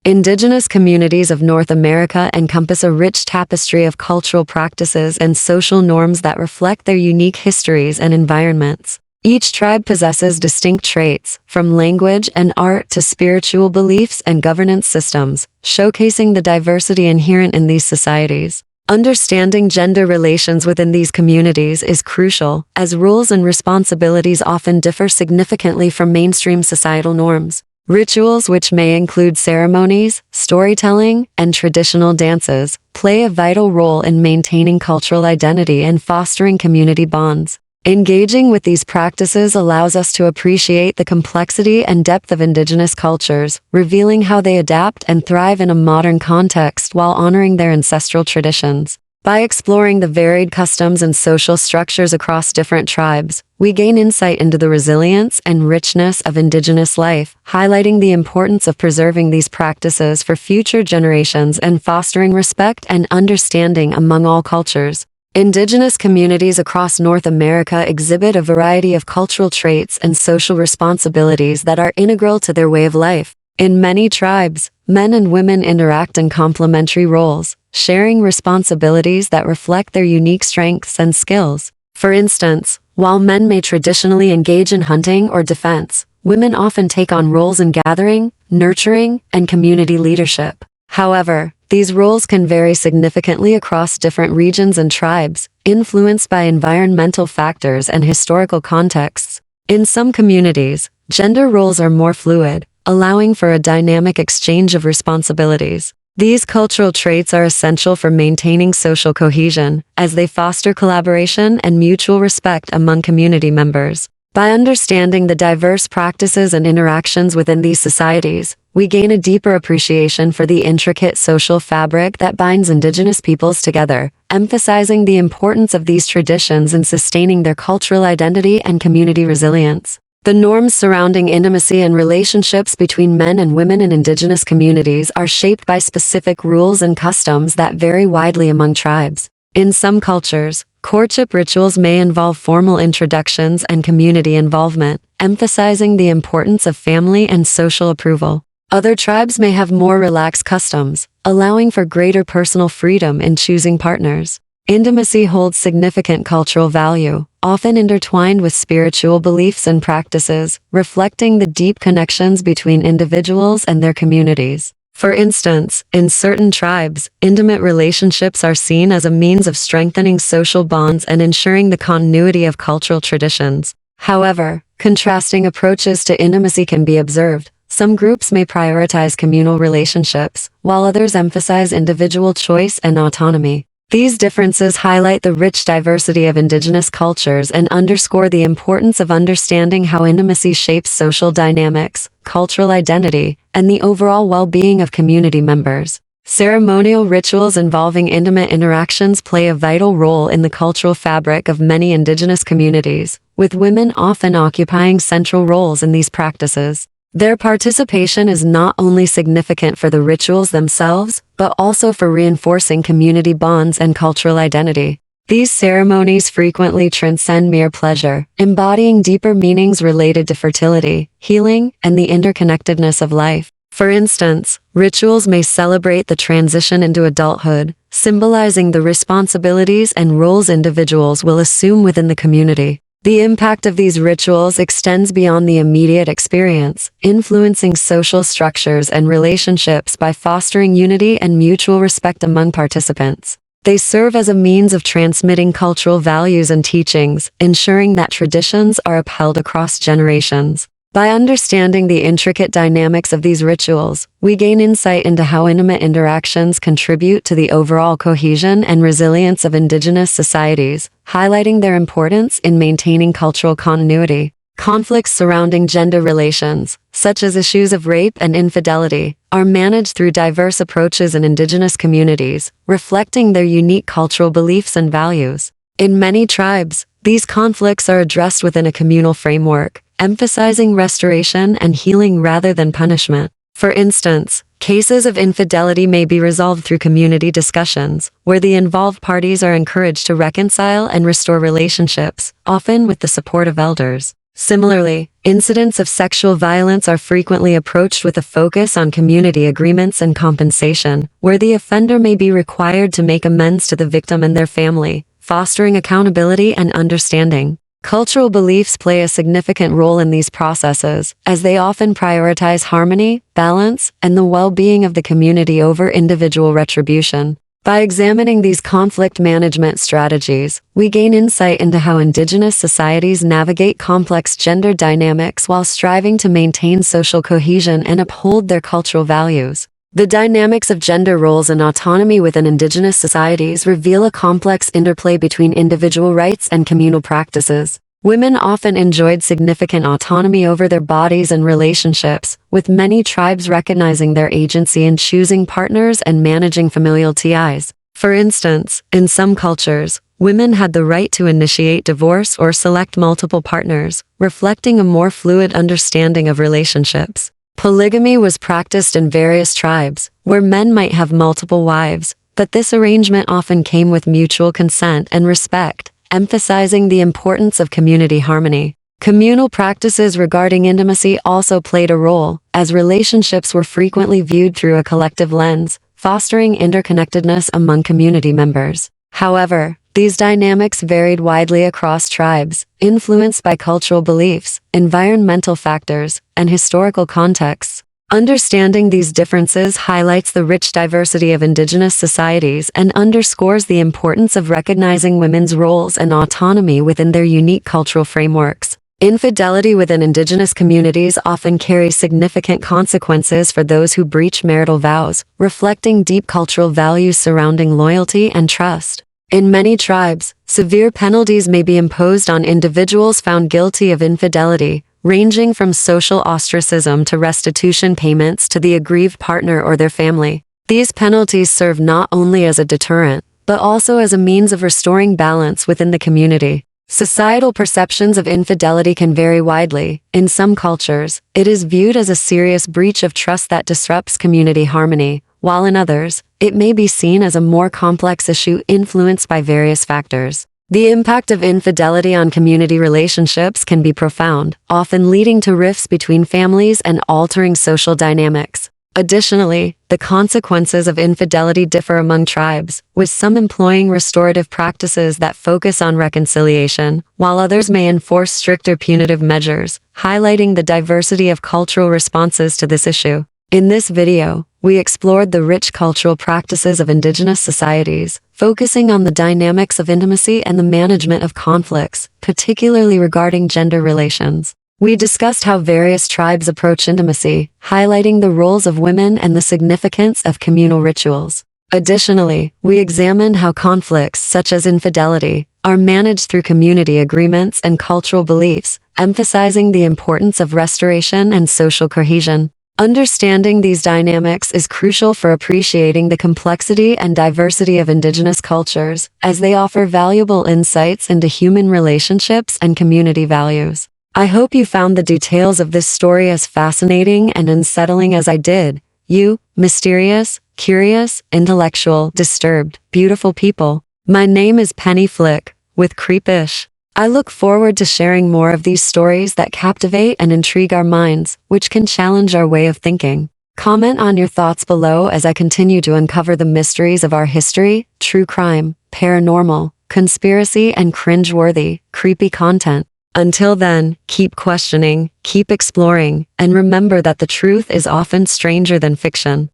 Indigenous communities of North America encompass a rich tapestry of cultural practices and social norms that reflect their unique histories and environments. Each tribe possesses distinct traits, from language and art to spiritual beliefs and governance systems, showcasing the diversity inherent in these societies. Understanding gender relations within these communities is crucial, as roles and responsibilities often differ significantly from mainstream societal norms. Rituals, which may include ceremonies, storytelling, and traditional dances, play a vital role in maintaining cultural identity and fostering community bonds. Engaging with these practices allows us to appreciate the complexity and depth of Indigenous cultures, revealing how they adapt and thrive in a modern context while honoring their ancestral traditions. By exploring the varied customs and social structures across different tribes, we gain insight into the resilience and richness of Indigenous life, highlighting the importance of preserving these practices for future generations and fostering respect and understanding among all cultures. Indigenous communities across North America exhibit a variety of cultural traits and social responsibilities that are integral to their way of life. In many tribes, men and women interact in complementary roles, sharing responsibilities that reflect their unique strengths and skills. For instance, while men may traditionally engage in hunting or defense, women often take on roles in gathering, nurturing, and community leadership. However, these roles can vary significantly across different regions and tribes, influenced by environmental factors and historical contexts. In some communities, gender roles are more fluid, allowing for a dynamic exchange of responsibilities. These cultural traits are essential for maintaining social cohesion, as they foster collaboration and mutual respect among community members. By understanding the diverse practices and interactions within these societies, we gain a deeper appreciation for the intricate social fabric that binds Indigenous peoples together, emphasizing the importance of these traditions in sustaining their cultural identity and community resilience. The norms surrounding intimacy and relationships between men and women in Indigenous communities are shaped by specific rules and customs that vary widely among tribes. In some cultures, courtship rituals may involve formal introductions and community involvement, emphasizing the importance of family and social approval. Other tribes may have more relaxed customs, allowing for greater personal freedom in choosing partners. Intimacy holds significant cultural value, often intertwined with spiritual beliefs and practices, reflecting the deep connections between individuals and their communities. For instance, in certain tribes, intimate relationships are seen as a means of strengthening social bonds and ensuring the continuity of cultural traditions. However, contrasting approaches to intimacy can be observed. Some groups may prioritize communal relationships, while others emphasize individual choice and autonomy. These differences highlight the rich diversity of Indigenous cultures and underscore the importance of understanding how intimacy shapes social dynamics, cultural identity, and the overall well-being of community members. Ceremonial rituals involving intimate interactions play a vital role in the cultural fabric of many Indigenous communities, with women often occupying central roles in these practices. Their participation is not only significant for the rituals themselves, but also for reinforcing community bonds and cultural identity. These ceremonies frequently transcend mere pleasure, embodying deeper meanings related to fertility, healing, and the interconnectedness of life. For instance, rituals may celebrate the transition into adulthood, symbolizing the responsibilities and roles individuals will assume within the community. The impact of these rituals extends beyond the immediate experience, influencing social structures and relationships by fostering unity and mutual respect among participants. They serve as a means of transmitting cultural values and teachings, ensuring that traditions are upheld across generations. By understanding the intricate dynamics of these rituals, we gain insight into how intimate interactions contribute to the overall cohesion and resilience of Indigenous societies, highlighting their importance in maintaining cultural continuity. Conflicts surrounding gender relations, such as issues of rape and infidelity, are managed through diverse approaches in Indigenous communities, reflecting their unique cultural beliefs and values. In many tribes, these conflicts are addressed within a communal framework, emphasizing restoration and healing rather than punishment. For instance, cases of infidelity may be resolved through community discussions, where the involved parties are encouraged to reconcile and restore relationships, often with the support of elders. Similarly, incidents of sexual violence are frequently approached with a focus on community agreements and compensation, where the offender may be required to make amends to the victim and their family, fostering accountability and understanding. Cultural beliefs play a significant role in these processes, as they often prioritize harmony, balance, and the well-being of the community over individual retribution. By examining these conflict management strategies, we gain insight into how indigenous societies navigate complex gender dynamics while striving to maintain social cohesion and uphold their cultural values. The dynamics of gender roles and autonomy within indigenous societies reveal a complex interplay between individual rights and communal practices. Women often enjoyed significant autonomy over their bodies and relationships, with many tribes recognizing their agency in choosing partners and managing familial ties. For instance, in some cultures, women had the right to initiate divorce or select multiple partners, reflecting a more fluid understanding of relationships. Polygamy was practiced in various tribes, where men might have multiple wives, but this arrangement often came with mutual consent and respect, emphasizing the importance of community harmony. Communal practices regarding intimacy also played a role, as relationships were frequently viewed through a collective lens, fostering interconnectedness among community members. However, these dynamics varied widely across tribes, influenced by cultural beliefs, environmental factors, and historical contexts. Understanding these differences highlights the rich diversity of indigenous societies and underscores the importance of recognizing women's roles and autonomy within their unique cultural frameworks. Infidelity within indigenous communities often carries significant consequences for those who breach marital vows, reflecting deep cultural values surrounding loyalty and trust. In many tribes, severe penalties may be imposed on individuals found guilty of infidelity, ranging from social ostracism to restitution payments to the aggrieved partner or their family. These penalties serve not only as a deterrent, but also as a means of restoring balance within the community. Societal perceptions of infidelity can vary widely. In some cultures, it is viewed as a serious breach of trust that disrupts community harmony, while in others, it may be seen as a more complex issue influenced by various factors. The impact of infidelity on community relationships can be profound, often leading to rifts between families and altering social dynamics. Additionally, the consequences of infidelity differ among tribes, with some employing restorative practices that focus on reconciliation, while others may enforce stricter punitive measures, highlighting the diversity of cultural responses to this issue. In this video, we explored the rich cultural practices of indigenous societies, focusing on the dynamics of intimacy and the management of conflicts, particularly regarding gender relations. We discussed how various tribes approach intimacy, highlighting the roles of women and the significance of communal rituals. Additionally, we examined how conflicts, such as infidelity, are managed through community agreements and cultural beliefs, emphasizing the importance of restoration and social cohesion. Understanding these dynamics is crucial for appreciating the complexity and diversity of indigenous cultures, as they offer valuable insights into human relationships and community values. I hope you found the details of this story as fascinating and unsettling as I did. You, mysterious, curious, intellectual, disturbed, beautiful people. My name is Penny Flick, with Kreep-ish. I look forward to sharing more of these stories that captivate and intrigue our minds, which can challenge our way of thinking. Comment on your thoughts below as I continue to uncover the mysteries of our history, true crime, paranormal, conspiracy, and cringe-worthy, creepy content. Until then, keep questioning, keep exploring, and remember that the truth is often stranger than fiction.